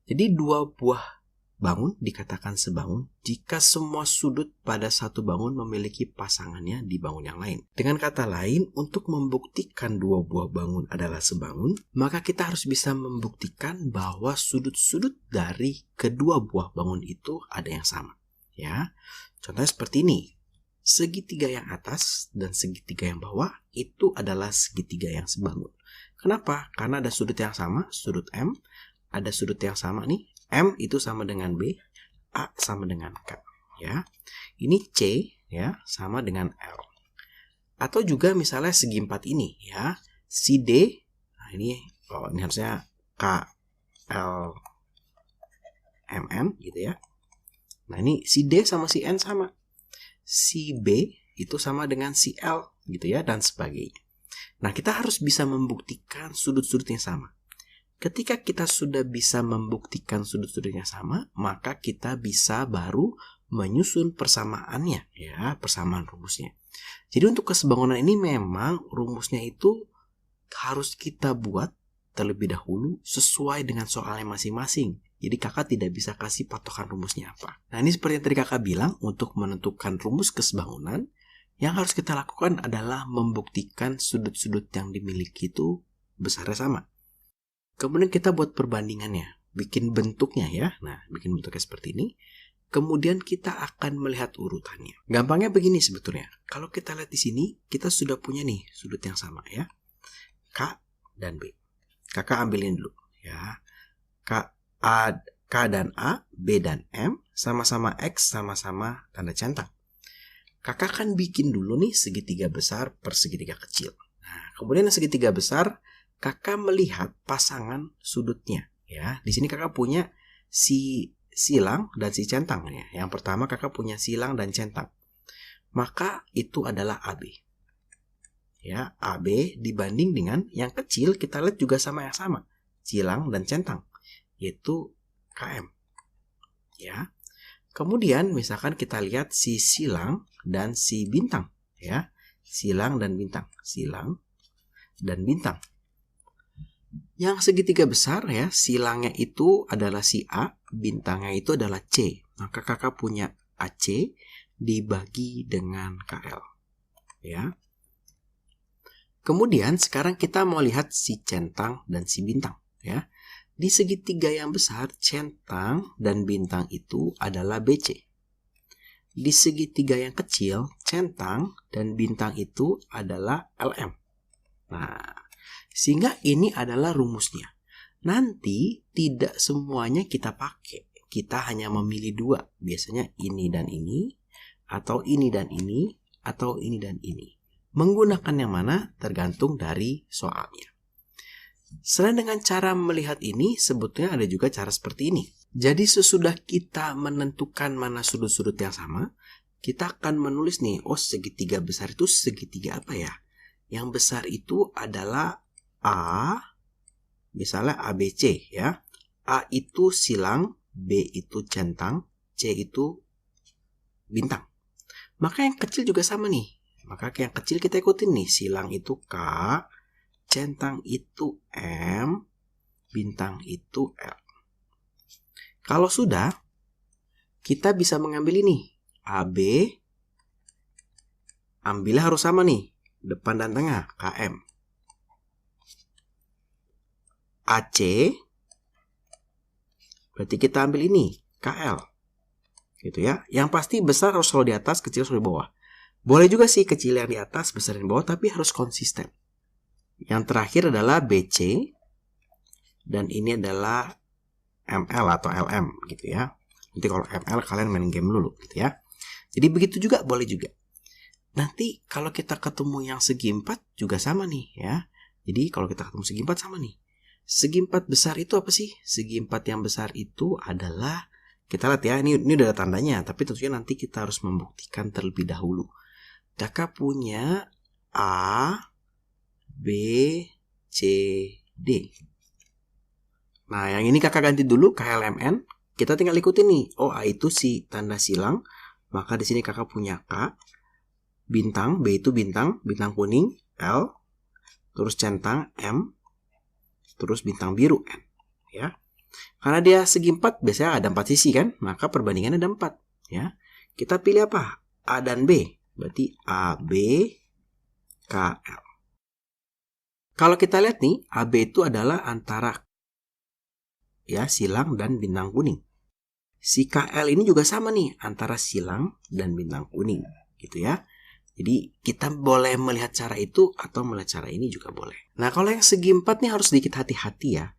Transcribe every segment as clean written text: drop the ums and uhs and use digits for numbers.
Jadi dua buah bangun dikatakan sebangun jika semua sudut pada satu bangun memiliki pasangannya di bangun yang lain. Dengan kata lain, untuk membuktikan dua buah bangun adalah sebangun, maka kita harus bisa membuktikan bahwa sudut-sudut dari kedua buah bangun itu ada yang sama. Ya, contohnya seperti ini. Segitiga yang atas dan segitiga yang bawah itu adalah segitiga yang sebangun. Kenapa? Karena ada sudut yang sama, sudut M. Ada sudut yang sama nih, M itu sama dengan B, A sama dengan K, ya. Ini C, ya, sama dengan L. Atau juga misalnya segi empat ini, ya, si D, nah ini harusnya K, L, M, N, gitu ya. Nah ini si D sama si N sama, si B itu sama dengan si L, gitu ya, dan sebagainya. Nah kita harus bisa membuktikan sudut-sudut yang sama. Ketika kita sudah bisa membuktikan sudut-sudutnya sama, maka kita bisa baru menyusun persamaannya, ya, persamaan rumusnya. Jadi untuk kesebangunan ini memang rumusnya itu harus kita buat terlebih dahulu sesuai dengan soalnya masing-masing. Jadi kakak tidak bisa kasih patokan rumusnya apa. Nah ini seperti yang tadi kakak bilang, untuk menentukan rumus kesebangunan, yang harus kita lakukan adalah membuktikan sudut-sudut yang dimiliki itu besarnya sama. Kemudian kita buat perbandingannya, bikin bentuknya ya. Nah, bikin bentuknya seperti ini. Kemudian kita akan melihat urutannya. Gampangnya begini sebetulnya. Kalau kita lihat di sini, kita sudah punya nih sudut yang sama ya. K dan B. Kakak ambilin dulu ya. K dan A, B dan M, sama-sama X, sama-sama tanda centang. Kakak akan bikin dulu nih segitiga besar per segitiga kecil. Nah, kemudian yang segitiga besar, kakak melihat pasangan sudutnya ya. Di sini kakak punya si silang dan si centang ya. Yang pertama kakak punya silang dan centang. Maka itu adalah AB. Ya, AB dibanding dengan yang kecil kita lihat juga sama yang sama, silang dan centang, yaitu KM. Ya. Kemudian misalkan kita lihat si silang dan si bintang ya. Silang dan bintang, silang dan bintang. Yang segitiga besar ya, silangnya itu adalah si A, bintangnya itu adalah C. Maka kakak punya AC dibagi dengan KL. Ya. Kemudian sekarang kita mau lihat si centang dan si bintang. Ya. Di segitiga yang besar, centang dan bintang itu adalah BC. Di segitiga yang kecil, centang dan bintang itu adalah LM. Nah, sehingga ini adalah rumusnya. Nanti tidak semuanya kita pakai. Kita hanya memilih dua. Biasanya ini dan ini, atau ini dan ini, atau ini dan ini. Menggunakan yang mana tergantung dari soalnya. Selain dengan cara melihat ini, sebetulnya ada juga cara seperti ini. Jadi sesudah kita menentukan mana sudut-sudut yang sama, kita akan menulis nih, oh segitiga besar itu segitiga apa ya? Yang besar itu adalah A, misalnya ABC ya. A itu silang, B itu centang, C itu bintang. Maka yang kecil juga sama nih. Maka yang kecil kita ikutin nih. Silang itu K, centang itu M, bintang itu L. Kalau sudah, kita bisa mengambil ini. AB, ambilnya harus sama nih. Depan dan tengah, KM. AC, berarti kita ambil ini, KL. Gitu ya. Yang pasti besar harus selalu di atas, kecil selalu di bawah. Boleh juga sih kecil yang di atas, besar yang di bawah, tapi harus konsisten. Yang terakhir adalah BC, dan ini adalah ML atau LM gitu ya. Nanti kalau ML kalian main game dulu gitu ya. Jadi begitu juga boleh juga. Nanti kalau kita ketemu yang segi 4 juga sama nih ya. Jadi kalau kita ketemu segi 4 sama nih. Segi 4 besar itu apa sih? Segi 4 yang besar itu adalah, kita lihat ya, ini udah ada tandanya, tapi tentunya nanti kita harus membuktikan terlebih dahulu. Kakak punya A, B, C, D. Nah, yang ini kakak ganti dulu KLMN. Kita tinggal ikutin nih. Oh, A itu si tanda silang. Maka di sini kakak punya K. Bintang, B itu bintang kuning, L. Terus centang, M. Terus bintang biru, N. Ya. Karena dia segi 4, biasanya ada 4 sisi kan, maka perbandingannya ada 4. Ya. Kita pilih apa? A dan B. Berarti AB, KL. Kalau kita lihat nih, AB itu adalah antara ya silang dan bintang kuning. Si KL ini juga sama nih, antara silang dan bintang kuning. Gitu ya. Jadi kita boleh melihat cara itu atau melihat cara ini juga boleh. Nah kalau yang segi 4 nih harus sedikit hati-hati ya.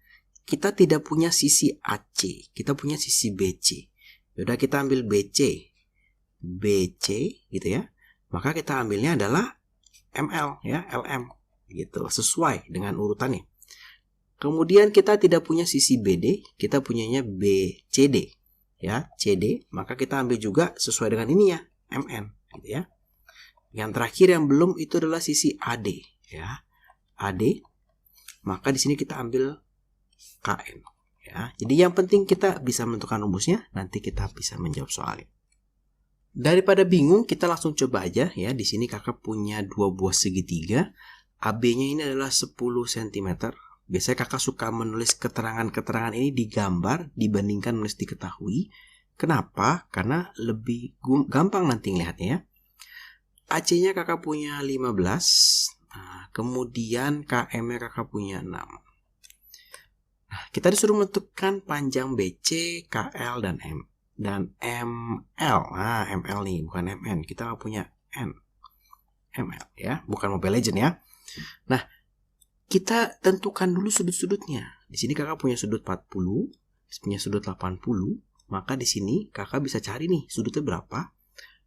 Kita tidak punya sisi AC, kita punya sisi BC. Yaudah kita ambil BC gitu ya. Maka kita ambilnya adalah ML ya, LM gitu, sesuai dengan urutannya. Kemudian kita tidak punya sisi BD, kita punyanya BCD ya, CD, maka kita ambil juga sesuai dengan ini ya, MN gitu ya. Yang terakhir yang belum itu adalah sisi AD ya. AD, maka di sini kita ambil KN ya. Jadi yang penting kita bisa menentukan rumusnya, nanti kita bisa menjawab soalnya. Daripada bingung, kita langsung coba aja ya. Di sini kakak punya 2 buah segitiga. AB-nya ini adalah 10 cm. Biasanya kakak suka menulis keterangan-keterangan ini di gambar dibandingkan menulis diketahui. Kenapa? Karena lebih gampang nanti ngelihatnya ya. AC-nya kakak punya 15, nah, kemudian KM-nya kakak punya 6. Nah, kita disuruh menentukan panjang BC, KL, dan ML. Nah, ML nih, bukan MN. Kita nggak punya N. ML ya, bukan Mobile Legend ya. Nah, kita tentukan dulu sudut-sudutnya. Di sini kakak punya sudut 40, punya sudut 80, maka di sini kakak bisa cari nih sudutnya berapa.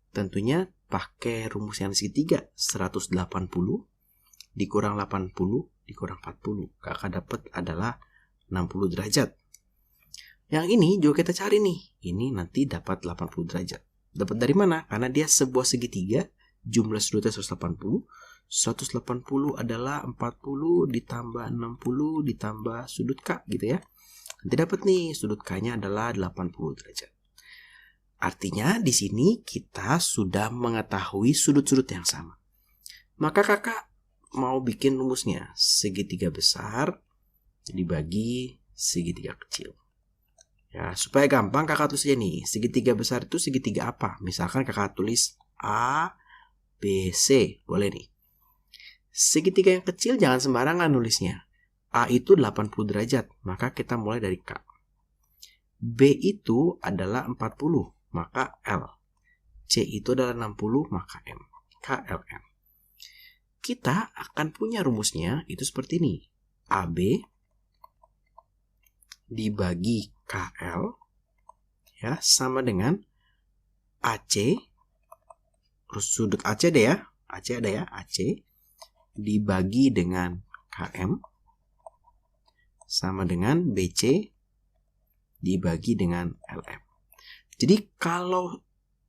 Tentunya pakai rumus yang segitiga, 180 dikurang 80 dikurang 40. Kakak dapat adalah 60 derajat. Yang ini juga kita cari nih. Ini nanti dapat 80 derajat. Dapat dari mana? Karena dia sebuah segitiga, jumlah sudutnya 180. 180 adalah 40 ditambah 60 ditambah sudut K gitu ya. Nanti dapat nih sudut K-nya adalah 80 derajat. Artinya di sini kita sudah mengetahui sudut-sudut yang sama. Maka kakak mau bikin rumusnya. Segitiga besar dibagi segitiga kecil. Ya, supaya gampang kakak tulis aja nih. Segitiga besar itu segitiga apa? Misalkan kakak tulis A, B, C. Boleh nih. Segitiga yang kecil jangan sembarangan nulisnya. A itu 80 derajat. Maka kita mulai dari K. B itu adalah 40. Maka L. C itu adalah 60, maka M. KLM. Kita akan punya rumusnya itu seperti ini. AB dibagi KL ya sama dengan AC. Sudut AC ada ya. AC ada ya. AC dibagi dengan KM sama dengan BC dibagi dengan LM. Jadi kalau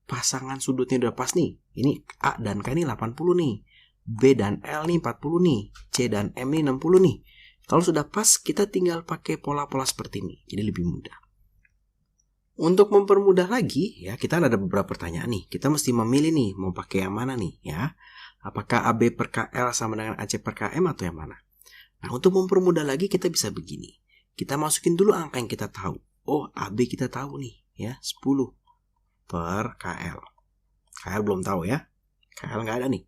pasangan sudutnya udah pas nih, ini A dan K ini 80 nih, B dan L nih 40 nih, C dan M nih 60 nih. Kalau sudah pas, kita tinggal pakai pola-pola seperti ini, jadi lebih mudah. Untuk mempermudah lagi, ya kita ada beberapa pertanyaan nih. Kita mesti memilih nih, mau pakai yang mana nih, ya? Apakah AB per KL sama dengan AC per KM atau yang mana? Nah, untuk mempermudah lagi, kita bisa begini. Kita masukin dulu angka yang kita tahu. Oh, AB kita tahu nih. Ya, 10 per KL. KL belum tahu ya. KL nggak ada nih.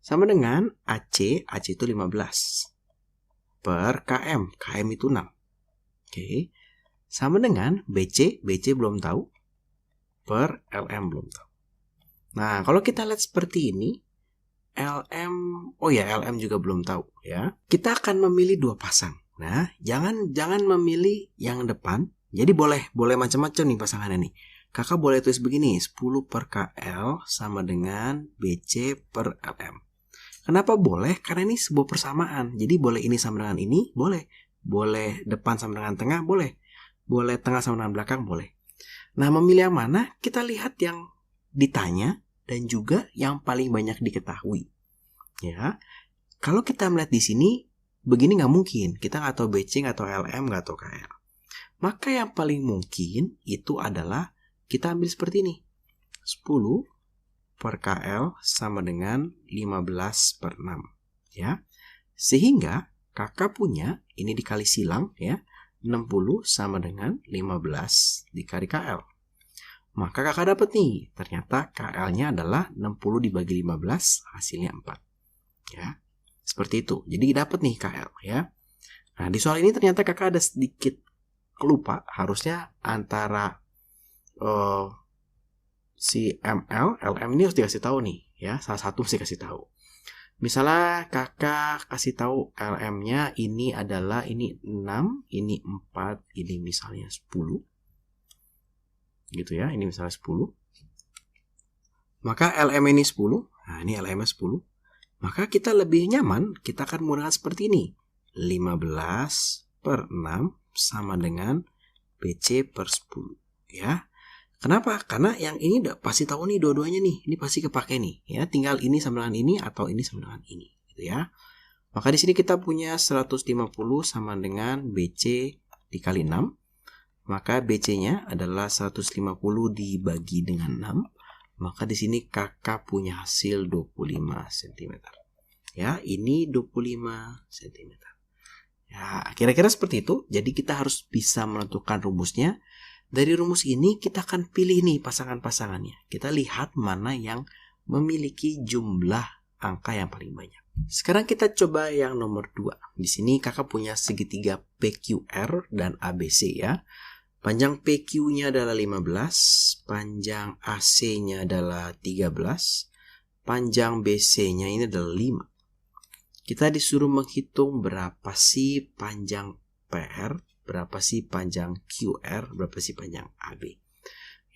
Sama dengan AC itu 15 per KM. KM itu 6. Oke. Sama dengan BC belum tahu per LM belum tahu. Nah, kalau kita lihat seperti ini, LM juga belum tahu ya. Kita akan memilih 2 pasang. Nah, jangan memilih yang depan. Jadi boleh macam-macam nih pasangannya nih. Kakak boleh tulis begini, 10 per KL sama dengan BC per LM. Kenapa boleh? Karena ini sebuah persamaan. Jadi boleh ini sama dengan ini, boleh. Boleh depan sama dengan tengah, boleh. Boleh tengah sama dengan belakang, boleh. Nah, memilih yang mana? Kita lihat yang ditanya dan juga yang paling banyak diketahui. Ya, kalau kita melihat di sini, begini nggak mungkin. Kita nggak tahu BC, nggak tahu LM, nggak tahu KL. Maka yang paling mungkin itu adalah kita ambil seperti ini. 10 per KL sama dengan 15 per 6. Ya. Sehingga kakak punya, ini dikali silang ya, 60 sama dengan 15 dikali KL. Maka kakak dapat nih, ternyata KL-nya adalah 60 dibagi 15, hasilnya 4. Ya, seperti itu. Jadi dapat nih KL ya. Nah, di soal ini ternyata kakak ada sedikit lupa, harusnya antara si ML, LM ini harus dikasih tahu nih ya, salah satu mesti kasih tahu. Misalnya kakak kasih tahu LM-nya ini adalah ini 6, ini 4, ini misalnya 10. Gitu ya, ini misalnya 10. Maka LM ini 10, nah ini LM-nya 10. Maka kita lebih nyaman, kita akan menggunakan seperti ini. 15 per 6 sama dengan BC per 10 ya. Kenapa? Karena yang ini udah pasti tahu nih dua-duanya nih. Ini pasti kepake nih ya. Tinggal ini sama dengan ini atau ini sama dengan ini gitu ya. Maka di sini kita punya 150 sama dengan BC dikali 6. Maka BC-nya adalah 150 dibagi dengan 6. Maka di sini kakak punya hasil 25 cm. Ya, ini 25 cm. Ya, kira-kira seperti itu. Jadi kita harus bisa menentukan rumusnya. Dari rumus ini kita akan pilih nih pasangan-pasangannya. Kita lihat mana yang memiliki jumlah angka yang paling banyak. Sekarang kita coba yang nomor 2. Di sini kakak punya segitiga PQR dan ABC ya. Panjang PQ-nya adalah 15, panjang AC-nya adalah 13, panjang BC-nya ini adalah 5. Kita disuruh menghitung berapa sih panjang PR, berapa sih panjang QR, berapa sih panjang AB.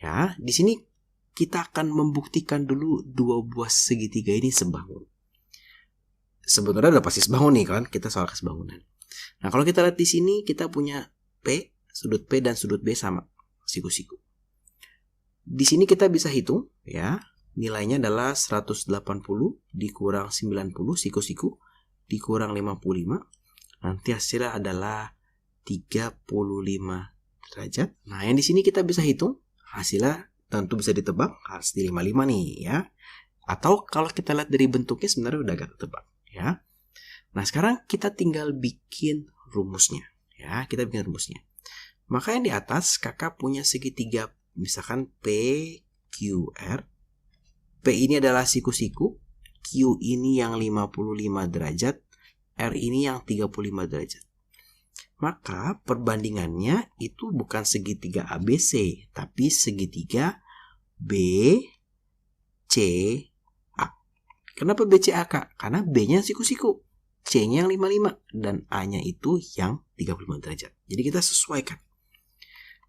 Ya, di sini kita akan membuktikan dulu dua buah segitiga ini sebangun. Sebetulnya udah pasti sebangun nih kan, kita soal kesebangunan. Nah, kalau kita lihat di sini kita punya P, sudut P dan sudut B sama, siku-siku. Di sini kita bisa hitung ya, nilainya adalah 180 dikurang 90 siku-siku dikurang 55. Nanti hasilnya adalah 35 derajat. Nah, yang di sini kita bisa hitung hasilnya tentu bisa ditebak, harus di 55 nih ya. Atau kalau kita lihat dari bentuknya sebenarnya udah agak ketebak ya. Nah, sekarang kita tinggal bikin rumusnya ya, kita bikin rumusnya. Maka yang di atas kakak punya segitiga misalkan PQR. P ini adalah siku-siku, Q ini yang 55 derajat, R ini yang 35 derajat. Maka perbandingannya itu bukan segitiga ABC, tapi segitiga BCA. Kenapa BCA, karena B-nya siku-siku, C-nya yang 55, dan A-nya itu yang 35 derajat. Jadi kita sesuaikan.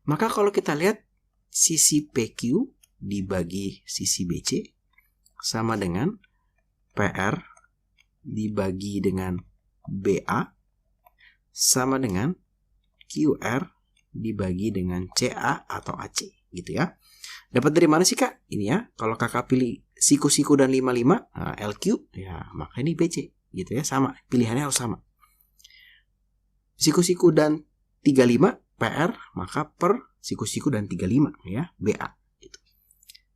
Maka kalau kita lihat sisi PQ dibagi sisi BC sama dengan PR dibagi dengan BA sama dengan QR dibagi dengan CA atau AC gitu ya. Dapat dari mana sih kak? Ini ya, kalau kakak pilih siku-siku dan 55 LQ ya, maka ini BC gitu ya, sama, pilihannya harus sama. Siku-siku dan 35 PR, maka per siku-siku dan 35 ya, BA gitu.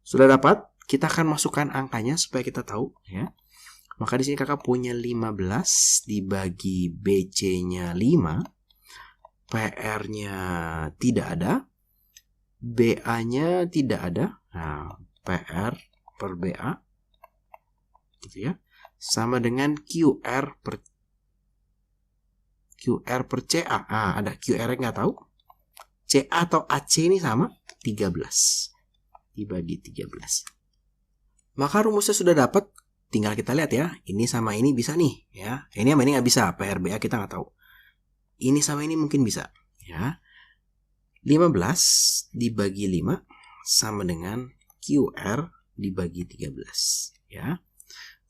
Sudah dapat? Kita akan masukkan angkanya supaya kita tahu ya. Maka di sini kakak punya 15 dibagi BC-nya 5, PR-nya tidak ada, BA-nya tidak ada. Nah, PR per BA gitu ya. Sama dengan QR per CA. Nah, ada QR-nya nggak tahu. CA atau AC ini sama 13 dibagi 13. Maka rumusnya sudah dapat, tinggal kita lihat ya. Ini sama ini bisa nih ya. Ini sama ini nggak bisa, PRBA kita nggak tahu. Ini sama ini mungkin bisa ya. 15 dibagi 5 sama dengan QR dibagi 13 ya.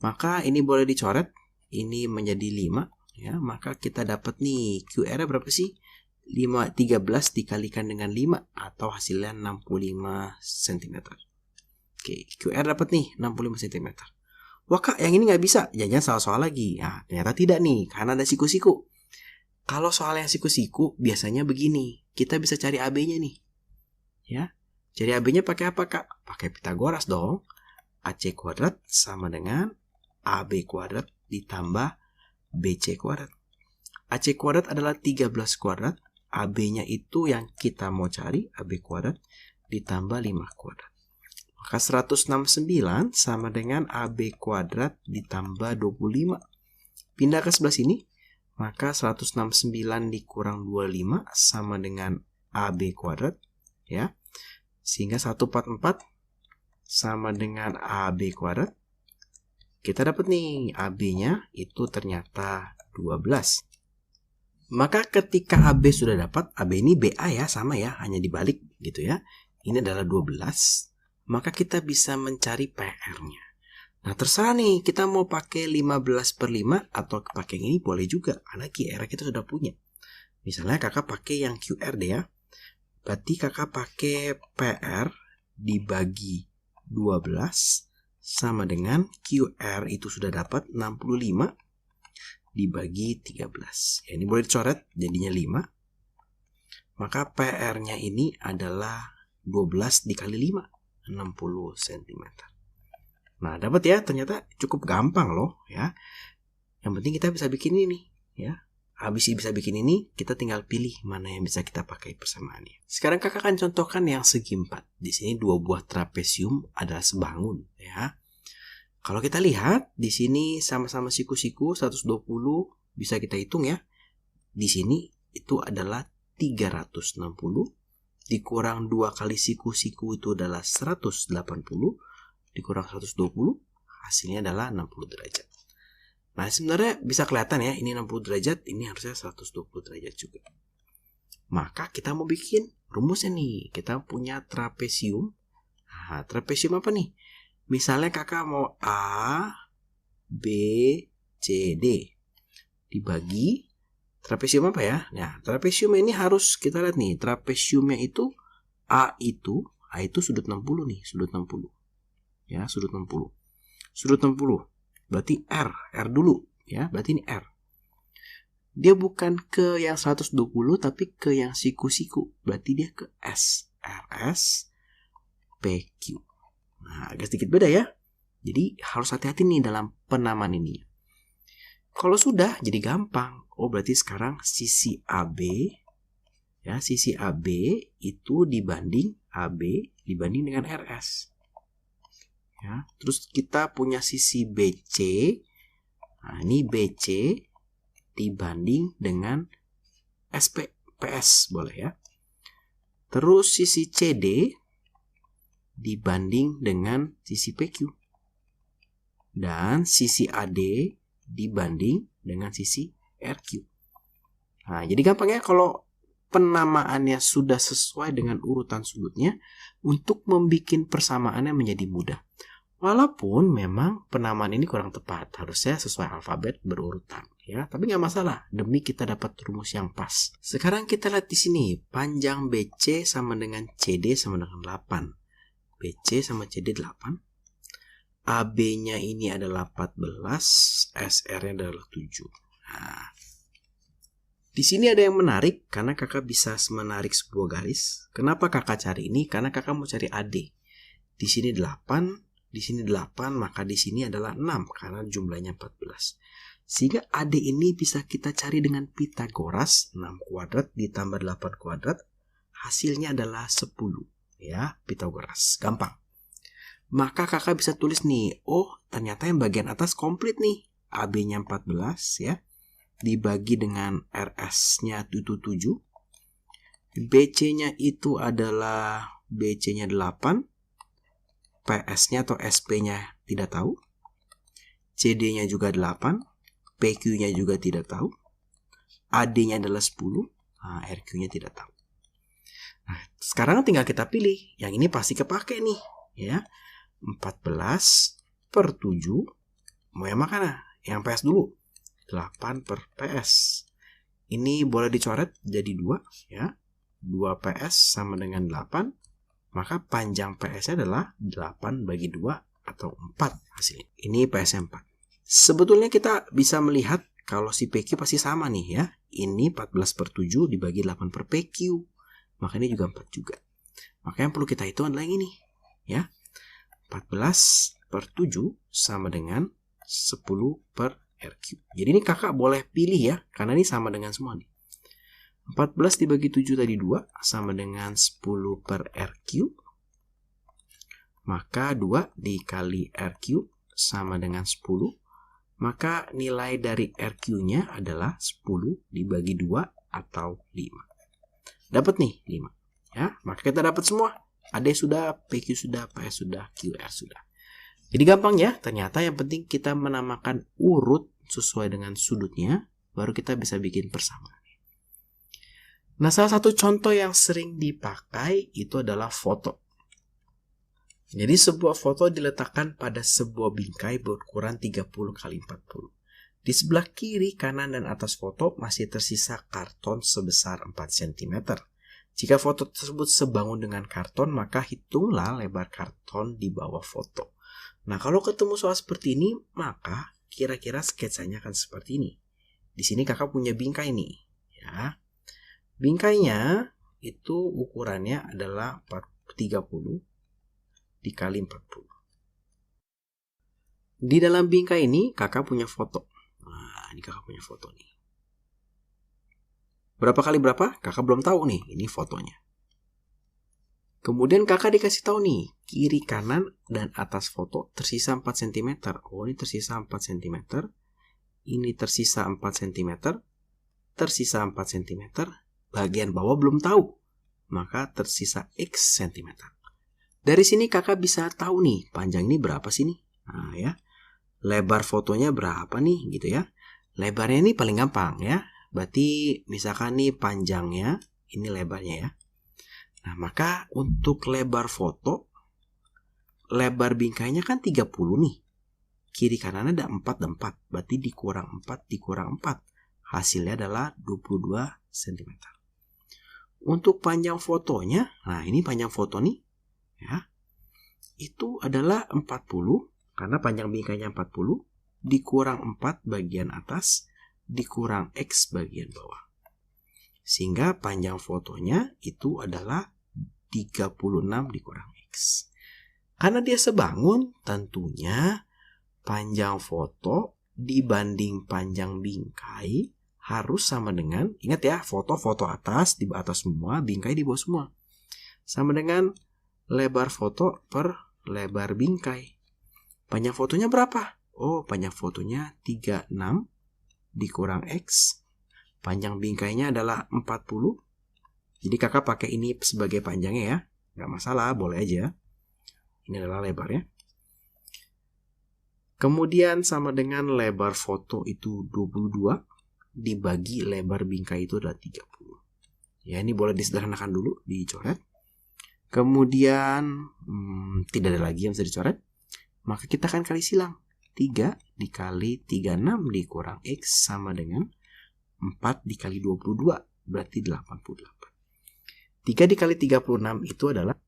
Maka ini boleh dicoret, ini menjadi 5 ya. Maka kita dapat nih QR-nya berapa sih? 13 dikalikan dengan 5 atau hasilnya 65 cm. Oke, QR dapat nih 65 cm. Wah kak, yang ini nggak bisa. Jangan salah soal lagi. Nah, ternyata tidak nih, karena ada siku-siku. Kalau soal yang siku-siku, biasanya begini. Kita bisa cari AB-nya nih. Ya, cari AB-nya pakai apa kak? Pakai Pitagoras dong. AC kuadrat sama dengan AB kuadrat ditambah BC kuadrat. AC kuadrat adalah 13 kuadrat. AB-nya itu yang kita mau cari, AB kuadrat ditambah 5 kuadrat. Maka 169 sama dengan AB kuadrat ditambah 25. Pindah ke sebelah sini, maka 169 dikurang 25 sama dengan AB kuadrat, ya. Sehingga 144 sama dengan AB kuadrat. Kita dapat nih, AB-nya itu ternyata 12. Maka ketika AB sudah dapat, AB ini BA ya, sama ya, hanya dibalik gitu ya. Ini adalah 12. Maka kita bisa mencari PR-nya. Nah, terserah nih, kita mau pakai 15/5 atau pakai ini boleh juga, karena QR kita sudah punya. Misalnya kakak pakai yang QR deh ya. Berarti kakak pakai PR dibagi 12 sama dengan QR itu sudah dapat 65 dibagi 13. Ya, ini boleh dicoret jadinya 5. Maka PR-nya ini adalah 12 dikali 5, 60 cm. Nah, dapat ya, ternyata cukup gampang loh ya. Yang penting kita bisa bikin ini ya. Habis bisa bikin ini, kita tinggal pilih mana yang bisa kita pakai persamaannya. Sekarang kakak akan contohkan yang segi 4. Di sini 2 buah trapesium adalah sebangun ya. Kalau kita lihat di sini sama-sama siku-siku 120 bisa kita hitung ya. Di sini itu adalah 360 dikurang 2 kali siku-siku itu adalah 180 dikurang 120 hasilnya adalah 60 derajat. Nah, sebenarnya bisa kelihatan ya, ini 60 derajat, ini harusnya 120 derajat juga. Maka kita mau bikin rumusnya nih. Kita punya trapesium. Nah, trapesium apa nih? Misalnya kakak mau A, B, C, D. Dibagi trapesium apa ya? Nah, trapesium ini harus kita lihat nih. Trapesiumnya itu A itu sudut 60 nih, sudut 60. Ya, sudut 60. Sudut 60. Berarti R dulu ya, berarti ini R. Dia bukan ke yang 120 tapi ke yang siku-siku. Berarti dia ke S. RS PQ. Nah, agak sedikit beda ya. Jadi harus hati-hati nih dalam penamaan ini. Kalau sudah jadi gampang. Oh, berarti sekarang sisi AB ya, sisi AB itu dibanding AB dibanding dengan RS. Ya, terus kita punya sisi BC. Nah, ini BC dibanding dengan PS boleh ya. Terus sisi CD dibanding dengan sisi PQ. Dan sisi AD dibanding dengan sisi RQ. Nah, jadi gampang ya kalau penamaannya sudah sesuai dengan urutan sudutnya, untuk membuat persamaannya menjadi mudah. Walaupun memang penamaan ini kurang tepat, harusnya sesuai alfabet berurutan ya, tapi nggak masalah demi kita dapat rumus yang pas. Sekarang kita lihat di sini, panjang BC sama dengan CD sama dengan 8. BC sama CD 8. AB-nya ini adalah 14, SR-nya adalah 7. Nah, di sini ada yang menarik karena kakak bisa menarik sebuah garis. Kenapa kakak cari ini? Karena kakak mau cari AD. Di sini 8, di sini 8, maka di sini adalah 6 karena jumlahnya 14. Sehingga AD ini bisa kita cari dengan Pitagoras. 6 kuadrat ditambah 8 kuadrat, hasilnya adalah 10. Ya, Pitagoras. Gampang. Maka kakak bisa tulis nih, oh ternyata yang bagian atas komplit nih. AB-nya 14 ya, dibagi dengan RS-nya itu 7. BC-nya itu adalah BC-nya 8. PS-nya atau SP-nya tidak tahu. CD-nya juga 8. PQ-nya juga tidak tahu. AD-nya adalah 10. Nah, RQ-nya tidak tahu. Nah, sekarang tinggal kita pilih. Yang ini pasti kepake nih. Ya, 14/7. Mau yang mana? Yang PS dulu. 8/PS. Ini boleh dicoret jadi 2. Ya, 2 PS sama dengan 8. Maka panjang PS-nya adalah 8/2 atau 4 hasilnya. Ini PS-nya 4. Sebetulnya kita bisa melihat kalau si PQ pasti sama nih ya. Ini 14/7 dibagi 8/PQ. Maka ini juga 4 juga. Maka yang perlu kita hitung adalah yang ini. Ya, 14/7 sama dengan 10/RQ. Jadi ini kakak boleh pilih ya. Karena ini sama dengan semua nih. 14 dibagi 7 tadi 2 sama dengan 10 per R cube. Maka 2 dikali R cube sama dengan 10. Maka nilai dari RQ-nya adalah 10 dibagi 2 atau 5. Dapat nih 5. Ya, maka kita dapat semua. AD sudah, PQ sudah, PS sudah, QR sudah. Jadi gampang ya, ternyata yang penting kita menamakan urut sesuai dengan sudutnya, baru kita bisa bikin persamaan. Nah, salah satu contoh yang sering dipakai itu adalah foto. Jadi sebuah foto diletakkan pada sebuah bingkai berukuran 30 x 40. Di sebelah kiri, kanan, dan atas foto masih tersisa karton sebesar 4 cm. Jika foto tersebut sebangun dengan karton, maka hitunglah lebar karton di bawah foto. Nah, kalau ketemu soal seperti ini, maka kira-kira sketsanya akan seperti ini. Di sini kakak punya bingkai nih. Ya. Bingkainya itu ukurannya adalah 30 dikali 40. Di dalam bingkai ini kakak punya foto. Nah, ini kakak punya foto nih. Berapa kali berapa? Kakak belum tahu nih, ini fotonya. Kemudian kakak dikasih tahu nih, kiri, kanan, dan atas foto tersisa 4 cm. Oh, ini tersisa 4 cm. Ini tersisa 4 cm. Tersisa 4 cm. Bagian bawah belum tahu. Maka tersisa X cm. Dari sini kakak bisa tahu nih, panjang ini berapa sih nih? Nah ya, lebar fotonya berapa nih gitu ya. Lebarnya ini paling gampang ya. Berarti misalkan nih panjangnya, ini lebarnya ya. Nah maka untuk lebar foto, lebar bingkainya kan 30 nih. Kiri kanan ada 4 dan 4. Berarti dikurang 4 dikurang 4. Hasilnya adalah 22 cm. Untuk panjang fotonya, nah ini panjang foto nih. Ya, itu adalah 40 karena panjang bingkainya 40 dikurang 4 bagian atas dikurang X bagian bawah. Sehingga panjang fotonya itu adalah 36 dikurang X. Karena dia sebangun, tentunya panjang foto dibanding panjang bingkai harus sama dengan, ingat ya, foto atas, di atas semua, bingkai di bawah semua. Sama dengan lebar foto per lebar bingkai. Panjang fotonya berapa? Oh, panjang fotonya 36 dikurang X. Panjang bingkainya adalah 40. Jadi kakak pakai ini sebagai panjangnya ya. Nggak masalah, boleh aja. Ini adalah lebarnya. Kemudian sama dengan lebar foto itu 22 dibagi lebar bingkai itu adalah 30. Ya, ini boleh disederhanakan dulu, dicoret. Kemudian tidak ada lagi yang bisa dicoret. Maka kita akan kali silang. 3 dikali 36 dikurang X sama dengan 4 dikali 22. Berarti 88. 3 dikali 36 itu adalah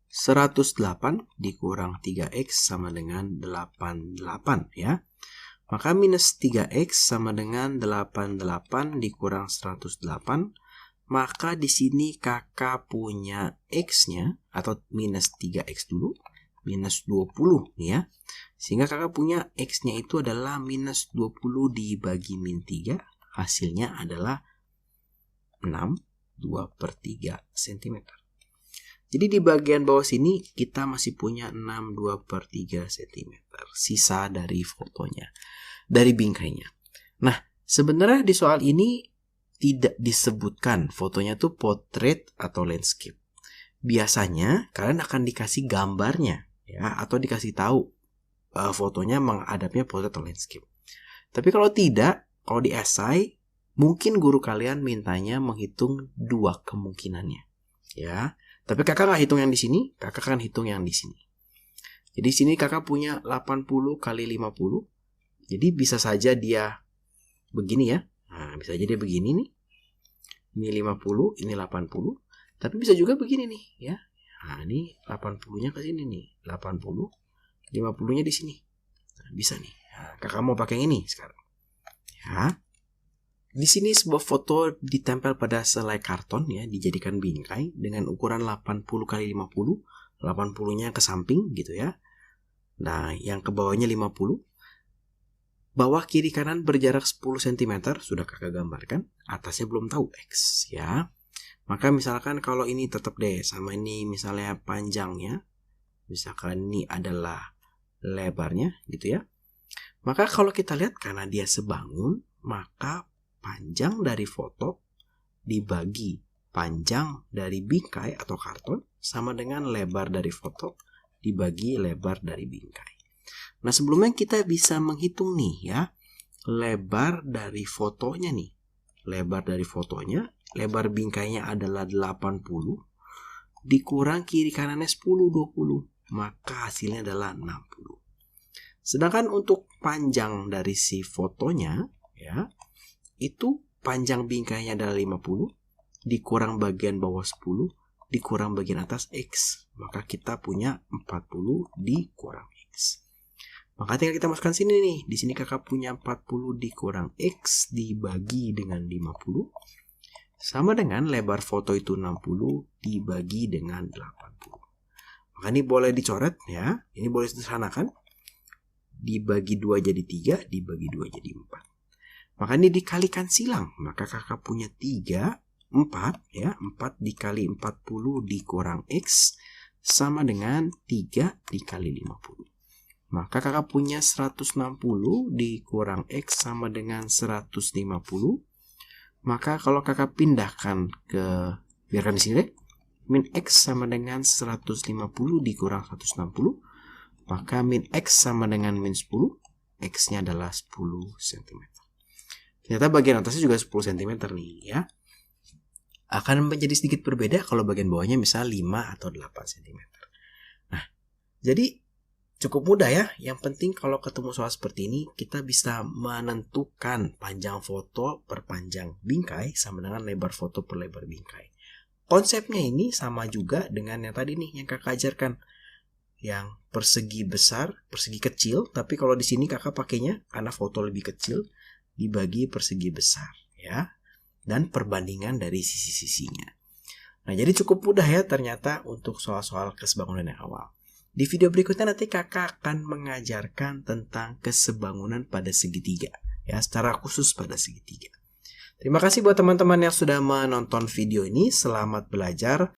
108 dikurang 3X sama dengan 88 ya. Maka minus 3X sama dengan 88 dikurang 108. Maka di sini kakak punya X-nya atau minus 3X dulu, minus 20 ya. Sehingga kakak punya X-nya itu adalah minus 20 dibagi min 3. Hasilnya adalah 6, 2/3 cm. Jadi di bagian bawah sini kita masih punya 6, 2/3 cm. Sisa dari fotonya, dari bingkainya. Nah, sebenarnya di soal ini tidak disebutkan fotonya tuh portrait atau landscape. Biasanya kalian akan dikasih gambarnya ya, atau dikasih tahu fotonya menghadapnya portrait atau landscape. Tapi kalau tidak, kalau di esai mungkin guru kalian mintanya menghitung 2 kemungkinannya. Ya, tapi kakak nggak hitung yang di sini, kakak akan hitung yang di sini. Jadi di sini kakak punya 80 kali 50. Jadi bisa saja dia begini ya. Nah, bisa aja dia begini nih. Ini 50, ini 80. Tapi bisa juga begini nih ya. Nah, ini 80-nya ke sini nih. 80, 50-nya di sini. Nah, bisa nih. Nah, kakak mau pakai yang ini sekarang. Ya. Di sini sebuah foto ditempel pada selai karton ya, dijadikan bingkai dengan ukuran 80 kali 50. 80-nya ke samping gitu ya. Nah, yang ke bawahnya 50. Bawah kiri kanan berjarak 10 cm, sudah kakak gambarkan. Atasnya belum tahu X ya. Maka misalkan kalau ini tetap deh sama ini misalnya panjangnya. Misalkan ini adalah lebarnya gitu ya. Maka kalau kita lihat karena dia sebangun, maka panjang dari foto dibagi panjang dari bingkai atau karton sama dengan lebar dari foto dibagi lebar dari bingkai. Nah, sebelumnya kita bisa menghitung nih ya, lebar dari fotonya nih. Lebar dari fotonya, lebar bingkainya adalah 80 dikurang kiri kanannya 10, 20. Maka hasilnya adalah 60. Sedangkan untuk panjang dari si fotonya ya, itu panjang bingkainya adalah 50 dikurang bagian bawah 10 dikurang bagian atas X. Maka kita punya 40 dikurang X. Maka tinggal kita masukkan sini nih. Di sini kakak punya 40 dikurang X dibagi dengan 50. Sama dengan lebar foto itu 60 dibagi dengan 80. Maka ini boleh dicoret ya. Ini boleh disederhanakan. Dibagi 2 jadi 3, dibagi 2 jadi 4. Maka ini dikalikan silang. Maka kakak punya 3, 4 ya. 4 dikali 40 dikurang X sama dengan 3 dikali 50. Maka kakak punya 160 dikurang X sama dengan 150. Maka kalau kakak pindahkan ke, biarkan di sini deh, min X sama dengan 150 dikurang 160. Maka min X sama dengan min 10. X-nya adalah 10 cm. Ternyata bagian atasnya juga 10 cm nih ya. Akan menjadi sedikit berbeda kalau bagian bawahnya misal 5 atau 8 cm. Nah, jadi cukup mudah ya. Yang penting kalau ketemu soal seperti ini, kita bisa menentukan panjang foto per panjang bingkai sama dengan lebar foto per lebar bingkai. Konsepnya ini sama juga dengan yang tadi nih yang kakak ajarkan. Yang persegi besar, persegi kecil, tapi kalau di sini kakak pakainya karena foto lebih kecil dibagi persegi besar ya. Dan perbandingan dari sisi-sisinya. Nah, jadi cukup mudah ya ternyata untuk soal-soal kesebangunan yang awal. Di video berikutnya nanti kakak akan mengajarkan tentang kesebangunan pada segitiga ya, secara khusus pada segitiga. Terima kasih buat teman-teman yang sudah menonton video ini. Selamat belajar.